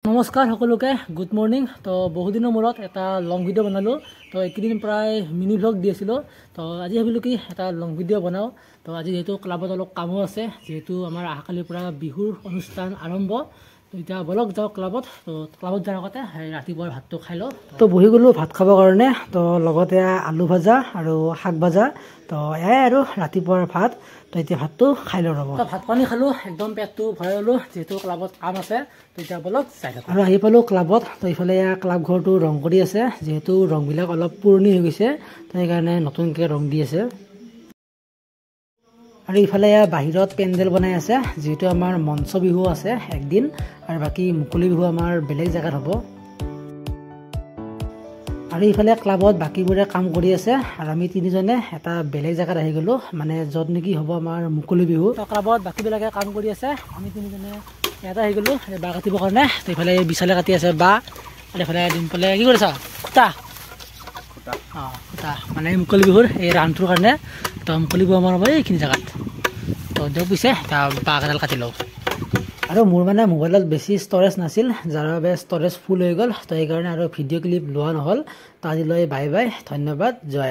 নমস্কাৰ সকলোকে good morning তো বহুত দিনৰ মূৰত এটা লং ভিডিঅ' বনালোঁ তো এইকেইদিন প্ৰায় মিনি ভ্লগ দি আছিলোঁ তো আজি ভাবিলোঁ কি এটা লং ভিডিঅ' বনাওঁ তো আজি যেহেতু ক্লাবত অলপ কামো আছে যেহেতু আমাৰ অহাকালিৰ পৰা বিহুৰ অনুষ্ঠান আৰম্ভ তো এতিয়া বলক যাওঁ ক্লাবত তো ক্লাবত যোৱাৰ আগতে ৰাতিপুৱাৰ ভাতটো খাই লওঁ তো বহি গ'লোঁ ভাত খাবৰ কাৰণে তো লগতে আলু ভাজা আৰু শাক ভাজা তো এয়াই আৰু ৰাতিপুৱাৰ ভাত তো এতিয়া ভাতটো খাই লওঁ ৰ'ব ভাত পানী খালোঁ একদম পেটটো ভৰাই ল'লোঁ যেহেতু ক্লাবত কাম আছে তো এতিয়া বলক চাই থাকোঁ আৰু আহি পালোঁ ক্লাবত তো এইফালে ক্লাব ঘৰটো ৰং কৰি আছে যেহেতু ৰংবিলাক অলপ পুৰণি হৈ গৈছে তো সেইকাৰণে নতুনকৈ ৰং দি আছে আৰু ইফালে বাহিৰত পেণ্ডেল বনাই আছে যেহেতু আমাৰ মঞ্চ বিহু আছে একদিন আৰু বাকী মুকলি বিহু আমাৰ বেলেগ জেগাত হ'ব আৰু ইফালে ক্লাবত বাকীবোৰে কাম কৰি আছে আৰু আমি তিনিজনে এটা বেলেগ জেগাত আহি গ'লোঁ মানে য'ত নেকি হ'ব আমাৰ মুকলি বিহু তো ক্লাবত বাকীবিলাকে কাম কৰি আছে আমি তিনিজনে ইয়াতে আহি গ'লোঁ বাঁহ কাটিবৰ কাৰণে তো ইফালে বিশালে কাটি আছে বাঁহ আৰু ইফালে ডিম্পলে কি কৰিছা খুটা অঁ খুটা মানে মুকলি বিহুৰ এই ৰানটোৰ কাৰণে তো মুকলি বিহু আমাৰ হ'ব এইখিনি জেগাত তো দিয়ক পিছে বাঁহ এডাল কাটি লওঁ আৰু মোৰ মানে মোবাইলত বেছি ষ্ট'ৰেজ নাছিল যাৰ বাবে ষ্ট'ৰেজ ফুল হৈ গ'ল তো সেইকাৰণে আৰু ভিডিঅ' ক্লিপ লোৱা নহ'ল তো আজিলৈ বাই বাই ধন্যবাদ জয়